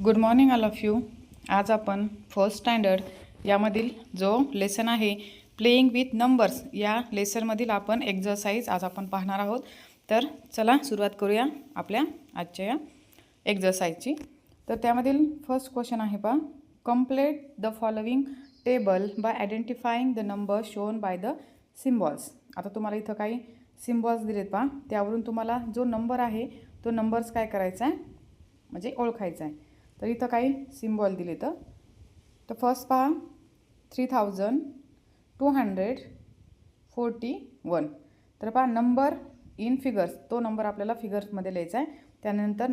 Good morning all of you. आज आपण first standard यामधील जो लेसन आहे प्लेइंग विथ नंबर्स या लेसनमधील आपण एक्झरसाइज आज आपण पाहणार आहोत. तर चला सुरुवात करूया आपल्या आजच्या या एक्झरसाइजची. तर त्यामधील फर्स्ट क्वेश्चन आहे पहा, complete the following table by identifying the number shown by the symbols. आता तुम्हाला इथं काही सिम्बॉल्स दिलेत पहा, त्यावरून तुम्हाला जो नंबर आहे तो नंबर्स काय करायचा आहे म्हणजे ओळखायचा आहे. तर इथं काही सिम्बॉल दिले. तर फर्स्ट पहा 3241. तर पहा नंबर इन फिगर्स, तो नंबर आपल्याला फिगर्समध्ये लिहायचा आहे. त्यानंतर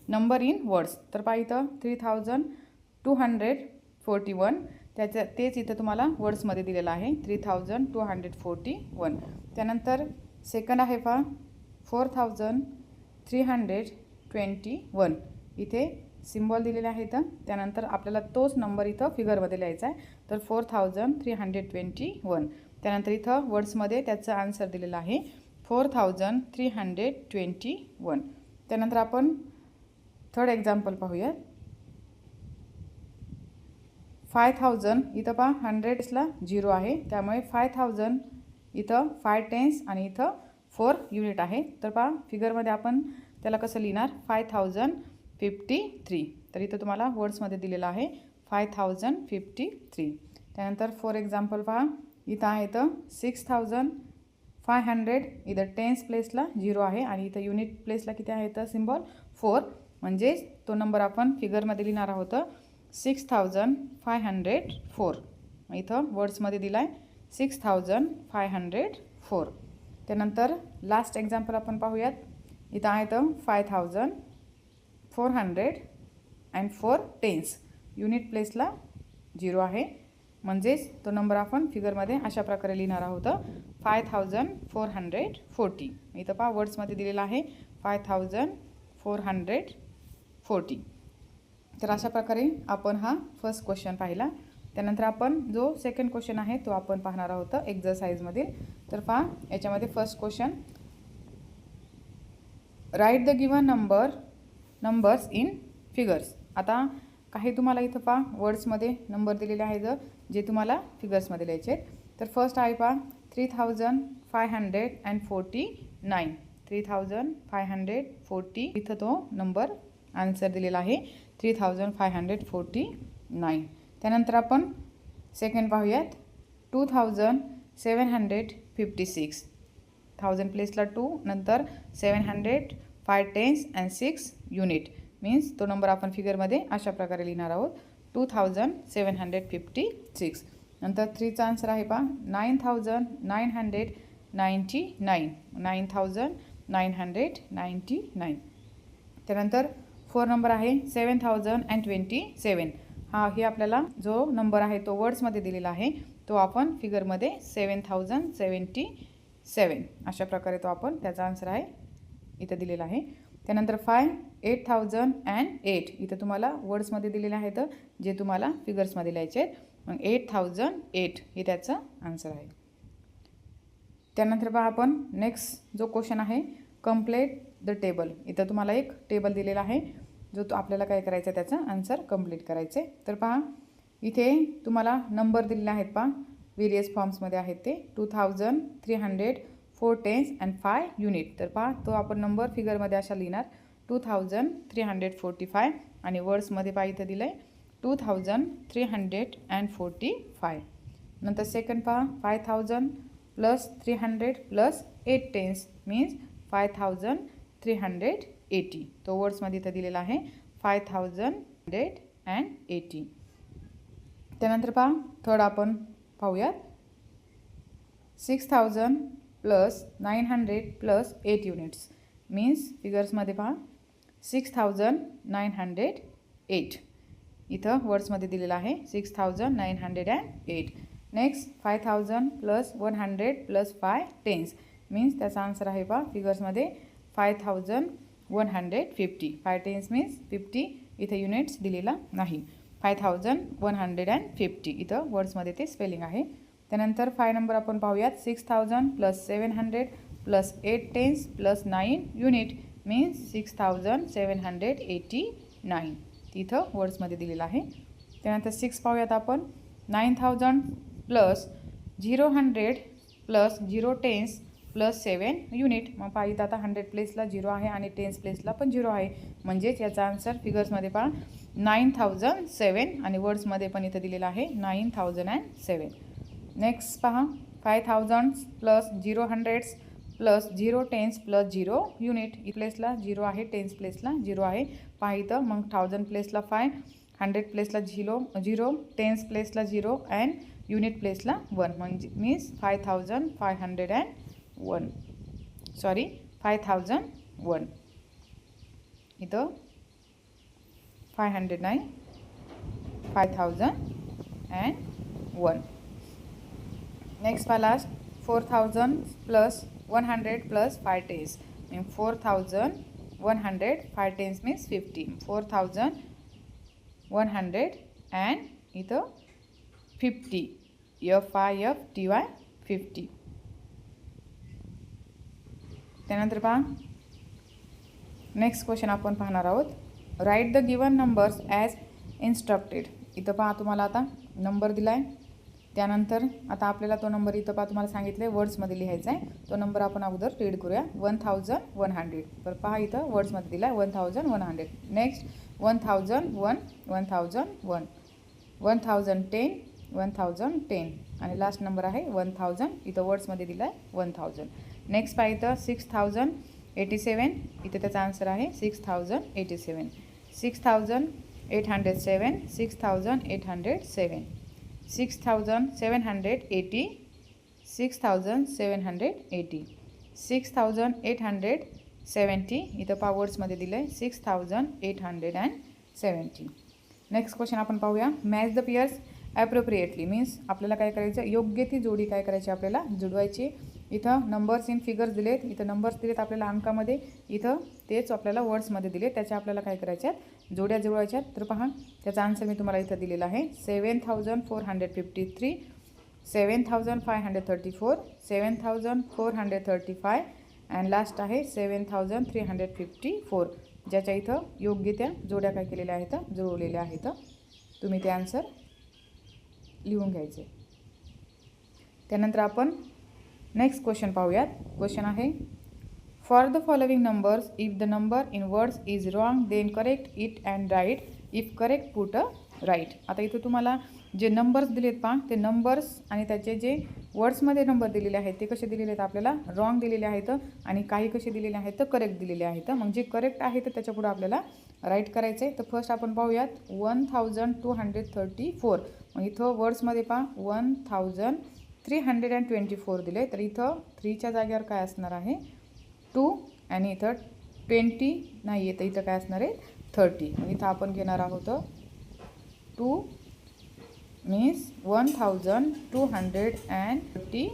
नंबर इन वर्ड्स. तर पहा इथं 3241 तेच इथं तुम्हाला वर्ड्समध्ये दिलेलं आहे 3241. त्यानंतर सेकंड आहे पहा 4321. इथे सिम्बॉल दिलेले आहेत. त्यानंतर आपल्याला तोच नंबर इथं फिगरमध्ये लिहायचा आहे. तर 4321. त्यानंतर इथं वर्ड्समध्ये त्याचं आन्सर दिलेलं आहे 4321. त्यानंतर आपण थर्ड एक्झाम्पल पाहूया. 5000. इथं पहा 100ला 0 आहे, त्यामुळे 5000 इथं 5 टेन्स आणि इथं 4 युनिट आहे. तर पहा फिगरमध्ये आपण त्याला कसं लिहिणार 5053. तर इथं तुम्हाला वर्ड्समध्ये दिलेलं आहे 5053. त्यानंतर फॉर एक्झाम्पल पहा इथं आहे तर 6500. इथं टेन्स प्लेसला 0 आहे आणि इथं युनिट प्लेसला किती आहे तर सिम्बॉल 4, म्हणजेच तो नंबर आपण फिगरमध्ये लिहिणार आहोत 6504. इथं वर्ड्समध्ये दिला आहे 6504. त्यानंतर लास्ट एक्झाम्पल आपण पाहूयात. इथं आहे तर 5404 टेन्स, युनिट प्लेसला 0 आहे, म्हणजेच तो नंबर आपण फिगरमध्ये अशा प्रकारे लिहिणार आहोत 5440. इथं पहा वर्ड्समध्ये दिलेला आहे 5440. तर अशा प्रकारे आपण हा फर्स्ट क्वेश्चन पाहिला. त्यानंतर आपण जो सेकंड क्वेश्चन आहे तो आपण पाहणार आहोत एक्झरसाइजमधील. तर पहा याच्यामध्ये first question, write the given numbers in figures. आता काही तुम्हाला इथं पहा वर्ड्समध्ये नंबर दिलेले आहेत जे तुम्हाला फिगर्समध्ये लिहायचे आहेत. तर फर्स्ट आहे पहा 3549. 3540 इथं तो नंबर आन्सर दिलेला आहे 3549. त्यानंतर आपण सेकंड पाहूयात 2756. 1000 प्लेसला 2, नंतर 700, 5 टेन्स अँड 6 युनिट, मीन्स तो नंबर आपण फिगरमध्ये अशा प्रकारे लिहिणार आहोत 2756. नंतर 3चा आन्सर आहे पहा 9999. 9999. त्यानंतर 4 नंबर आहे 7027. हे आपल्याला जो नंबर आहे तो वर्ड्समध्ये दिलेला आहे, तो आपण फिगरमध्ये 7077 अशा प्रकारे तो आपण त्याचा आन्सर आहे इथं दिलेला आहे. त्यानंतर 8008. इथं तुम्हाला वर्ड्समध्ये दिलेले आहेत जे तुम्हाला फिगर्समध्ये लिहायचे आहेत, मग 8008 हे त्याचं आन्सर आहे. त्यानंतर पहा आपण नेक्स्ट जो क्वेश्चन आहे कंप्लीट द टेबल. इथं तुम्हाला एक टेबल दिलेला आहे जो तो आपल्याला काय करायचं आहे त्याचं आन्सर कंप्लीट करायचे. तर पहा इथे तुम्हाला नंबर दिलेले आहेत पहा, वेरियस फॉर्म्समध्ये आहेत ते 2300, 4 टेन्स अँड 5 युनिट. तर पहा तो आपण नंबर फिगरमध्ये अशा लिहिणार 2345 आणि वर्ड्समध्ये पहा इथं दिलं आहे 2345. नंतर सेकंड पहा 5000 प्लस 300 प्लस 8 टेन्स मीन्स 5380. तो वर्ड्समध्ये इथं दिलेला आहे 5180. त्यानंतर पहा थर्ड आपण पाहूयात 6000 प्लस 900 प्लस 8 युनिट्स, मीन्स फिगर्समध्ये पहा 6908. इथं वर्ड्समध्ये दिलेलं आहे 6908. Next 5000 plus 100 plus 5 tens, means त्याचा आन्सर आहे पहा फिगर्समध्ये 5150. 5 टेन्स मीन्स 50, इथं युनिट्स दिलेला नाही, 5150 इथं वर्ड्समध्ये ते स्पेलिंग आहे. त्यानंतर 5 नंबर आपण पाहूयात 6000 plus 700 plus 8 tens plus 9 unit means 6789. इथं वर्ड्समध्ये दिलेलं आहे. त्यानंतर 6 पाहूयात आपण. 9000 plus 0 plus 0 tens plus 7 unit. मग पहा इथं आता 100 प्लेसला 0 आहे आणि टेन्स प्लेसला पण 0 आहे. म्हणजेच याचा आन्सर फिगर्समध्ये पहा 9007 आणि वर्ड्समध्ये पण इथं दिलेलं आहे 9007. नेक्स्ट पहा 5000 plus 0 hundreds plus 0 tens plus 0 unit. ई प्लेसला 0 आहे, टेन्स प्लेसला 0 आहे. पहा इथं मग 1000 प्लेसला 5, 100 प्लेसला 0, टेन्स प्लेसला 0 अँड युनिट प्लेसला 1. म्हणजे मीन्स 5501. सॉरी 5001. इथं 509, 5001. नेक्स्ट पहा last 4000 plus 100 plus 5 tens. Mean 4100 5 tens means 50. 4100 and इथं 50. FIFTY 50. त्यानंतर पहा नेक्स्ट क्वेश्चन आपण पाहणार आहोत. Write the given numbers as instructed. इथं पहा तुम्हाला आता नंबर दिला आहे. त्यानंतर आता आपल्याला तो नंबर इथं पहा तुम्हाला सांगितलं आहे वर्ड्समध्ये लिहायचा आहे. तो नंबर आपण अगोदर रीड करूया. 1100. तर पहा इथं वर्ड्समध्ये दिला आहे 1100. नेक्स्ट 1001, 1001, 1010, 1010 आणि लास्ट नंबर आहे 1000. इथं वर्ड्समध्ये दिला आहे 1000. नेक्स्ट पहा इथं 6087. इथे त्याचा आन्सर आहे 6087. 6807, 6807, 6780, 6780, 6870. इथं पहा वर्ड्समध्ये दिलं आहे 6870. नेक्स्ट क्वेश्चन आपण पाहूया. Match the pairs appropriately. Means आपल्याला काय करायचं, योग्य ती जोडी काय करायची आपल्याला जुळवायची. इथं नंबर्स इन फिगर्स दिलेत, इथं नंबर्स दिलेत आपल्याला अंकामध्ये, इथं तेच आपल्याला वर्ड्समध्ये दिले. त्याच्या आपल्याला काय करायच्यात, जोड्या जुळवायच्यात. तर पहा त्याचा आन्सर मी तुम्हाला इथं दिलेला आहे 7453, 7534, 7435 अँड लास्ट आहे 7354. ज्याच्या इथं योग्य त्या जोड्या काय केलेल्या आहेत, जुळवलेल्या आहेत. तुम्ही ते आन्सर लिहून घ्यायचे. त्यानंतर आपण नेक्स्ट क्वेश्चन पाहूयात. क्वेश्चन आहे for the following numbers if the number in words is wrong then correct it and write, if correct put a right. आता इथं तुम्हाला जे नंबर्स दिलेत पहा, ते नंबर्स आणि त्याचे जे वर्ड्समध्ये नंबर दिलेले आहेत ते कसे दिलेले आहेत आपल्याला, रॉंग दिलेले आहेत आणि काही कसे दिलेले आहेत तर करेक्ट दिलेले आहेत. मग जे करेक्ट आहे तर त्याच्यापुढं आपल्याला राईट करायचं आहे. तर फर्स्ट आपण पाहूयात 1234. मग इथं वर्ड्समध्ये पहा 1324 दिले. तर इथं 3च्या जागेवर काय असणार आहे 2 आणि इथं 20 नाही आहे, तर इथं काय असणार आहे 30. मग इथं आपण घेणार आहोत 2 मीन्स 1230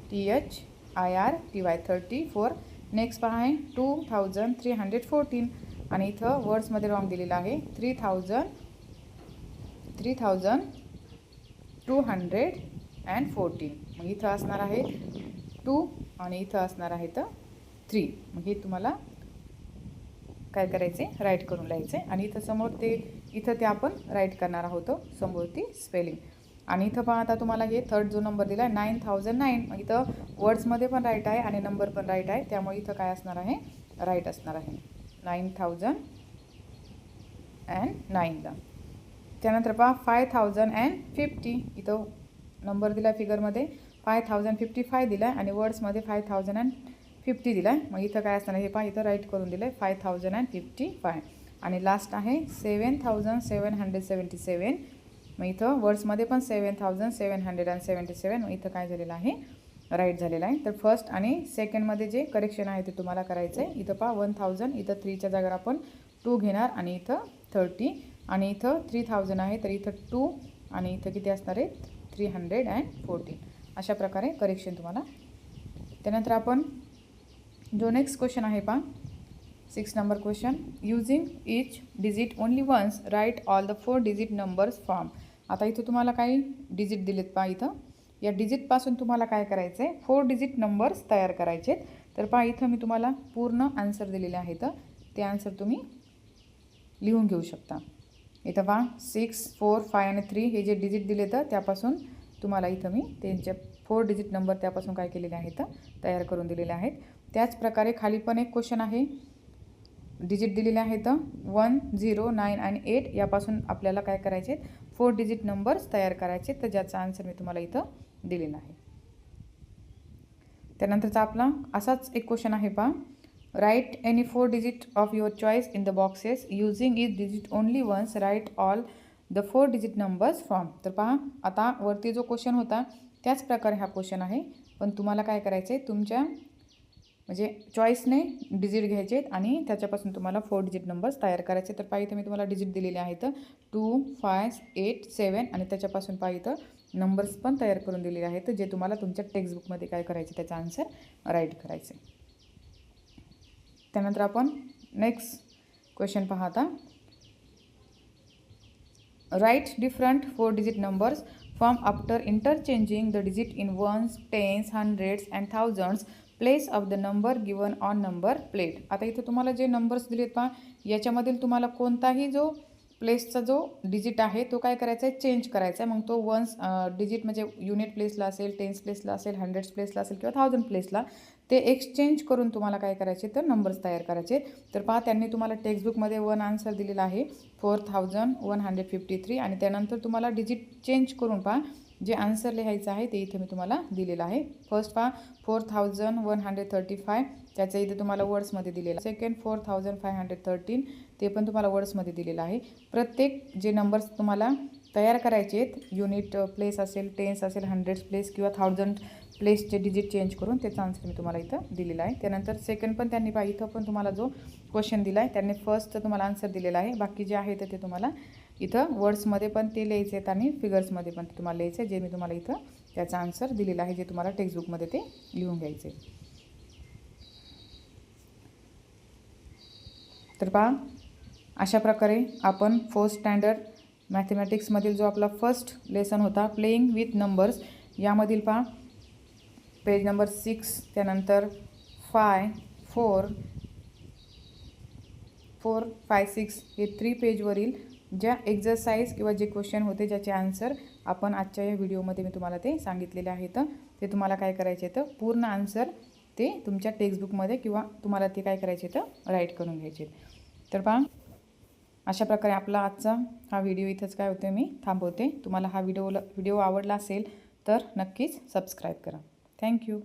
THIRTY 34. नेक्स्ट पहा आहे 2314 आणि इथं वर्ड्समध्ये रॉंग दिलेलं आहे 3214. मग इथं असणार आहे 2 आणि इथं असणार आहे तर 3. मग हे तुम्हाला काय करायचे, राईट करून लिहायचे. आणि इथं समोर इथं ते आपण राईट करणार आहोत समोर ती स्पेलिंग. आणि इथं पहा आता तुम्हाला हे थर्ड जो नंबर दिला आहे 9009. मग इथं वर्ड्समध्ये पण राईट आहे आणि नंबर पण राईट आहे, त्यामुळे इथं काय असणार आहे, राईट असणार आहे 9009ला. त्यानंतर पहा 5050. इथं नंबर दिला आहे फिगरमध्ये 5055 दिला आहे आणि वर्ड्समध्ये 5050 दिला आहे. मग इथं काय असणार आहे हे पहा, इथं राईट करून दिलं आहे 5055. आणि लास्ट आहे 7777. मग इथं वर्ड्समध्ये पण 7777. मग इथं काय झालेलं आहे, राईट झालेलं आहे. तर फर्स्ट आणि सेकंडमध्ये जे करेक्शन आहे ते तुम्हाला करायचं आहे. इथं पहा 1000, इथं 3च्या जागेवर आपण 2 घेणार आणि इथं 30 आणि इथं 3000 आहे, तर इथं 2 आणि इथं किती असणार आहे 314. अशा प्रकारे करेक्शन तुम्हाला. त्यानंतर आपण जो नेक्स्ट क्वेश्चन आहे पहा 6 number question. Using each digit only once write all the 4 digit numbers form. आता इथं तुम्हाला काही डिजिट दिलेत पहा. इथं या डिजिटपासून तुम्हाला काय करायचं आहे, 4 डिजिट नंबर्स तयार करायचे आहेत. तर पहा इथं मी तुम्हाला पूर्ण आन्सर दिलेले आहेत, ते आन्सर तुम्ही लिहून घेऊ शकता. इथं पहा 6, 4, 5 आणि 3 हे जे डिजिट दिले तर त्यापासून तुम्हाला इथं मी त्यांचे 4 डिजिट नंबर त्यापासून काय केलेले आहेत तयार करून दिलेले आहेत. त्याच प्रकारे खाली पण एक क्वेश्चन आहे. डिजिट दिलेले आहेत 1, 0, 9 आणि 8 यापासून आपल्याला काय करायचे 4 डिजिट नंबर्स तयार करायचे. तर ज्याचा आन्सर मी तुम्हाला इथं दिलेला आहे. त्यानंतरचा आपला असाच एक क्वेश्चन आहे पहा. Write any 4 digit of your choice in the boxes using each digit only once write all the 4 digit numbers from. तर पहा आता वरती जो क्वेश्चन होता त्याच प्रकारे हा क्वेश्चन आहे. पण तुम्हाला काय करायचं आहे तुमच्या म्हणजे चॉईसने डिजिट घ्यायचे आणि त्याच्यापासून तुम्हाला 4 डिजिट नंबर्स तयार करायचे. तर पहा इथं मी तुम्हाला डिजिट दिलेले आहेत 2, 5, 8, 7 आणि त्याच्यापासून पहा इथं नंबर्स पण तयार करून दिलेले आहेत जे तुम्हाला तुमच्या टेक्स्टबुकमध्ये काय करायचे त्याचा आन्सर राईट करायचे. त्यानंतर आपण नेक्स्ट क्वेश्चन पाहता. Write different 4 digit numbers from after interchanging the digit in ones, tens, hundreds and thousands place of the number given on number plate. आता इथं तुम्हाला जे नंबर्स दिलेत पहा याच्यामधील तुम्हाला कोणताही जो प्लेसचा जो डिजिट आहे तो काय करायचा आहे चेंज करायचा आहे. मग तो वन्स डिजिट म्हणजे युनिट प्लेसला असेल, टेन्स प्लेसला असेल, हंड्रेड्स प्लेसला असेल किंवा 1000 प्लेसला ते एक्सचेंज करून तुम्हाला काय करायचे तर नंबर्स तयार करायचे. तर पहा त्यांनी तुम्हाला टेक्स्टबुकमध्ये 1 आन्सर दिलेला आहे 4153 आणि त्यानंतर तुम्हाला डिजिट चेंज करून पहा जे आन्सर लिहायचं आहे ते इथे मी तुम्हाला दिलेलं आहे. फर्स्ट पहा 4135 त्याचं इथे तुम्हाला वर्ड्समध्ये दिलेलं. सेकंड 4513 ते पण तुम्हाला वर्ड्समध्ये दिलेलं आहे. प्रत्येक जे नंबर्स तुम्हाला तयार करायचे आहेत युनिट प्लेस असेल, टेन्स असेल, हंड्रेड्स प्लेस किंवा 1000 प्लेसचे डिजिट चेंज करून त्याचा आन्सर मी तुम्हाला इथं दिलेला आहे. त्यानंतर सेकंड पण त्यांनी पहा इथं पण तुम्हाला जो क्वेश्चन दिला आहे त्यांनी फर्स्ट तुम्हाला आन्सर दिलेला आहे. बाकी जे आहे तर ते तुम्हाला इथं वर्ड्समध्ये पण ते लिहायचे आहेत आणि फिगर्समध्ये पण ते तुम्हाला लिहायचं आहे जे मी तुम्हाला इथं त्याचा आन्सर दिलेला आहे जे तुम्हाला टेक्स्टबुकमध्ये ते लिहून घ्यायचे. तर पहा अशा प्रकारे आपण 4th स्टँडर्ड मॅथमॅटिक्समधील जो आपला फर्स्ट लेसन होता प्लेइंग विथ नंबर्स यामधील पहा पेज नंबर 6 त्यानंतर 5, 4, 5, 6 हे 3 पेजवरील ज्या एक्झरसाइज किंवा जे क्वेश्चन होते ज्याचे आन्सर आपण आजच्या या व्हिडिओमध्ये मी तुम्हाला ते सांगितलेले आहेत ते तुम्हाला काय करायचे तर पूर्ण आन्सर ते तुमच्या टेक्स्टबुकमध्ये किंवा तुम्हाला ते काय करायचे तर राईट करून घ्यायचे. तर पहा अशा प्रकारे आपला आजचा हा व्हिडिओ इथंच काय होते मी थांबवते. तुम्हाला हा व्हिडिओ आवडला असेल तर नक्कीच सबस्क्राईब करा. थँक्यू.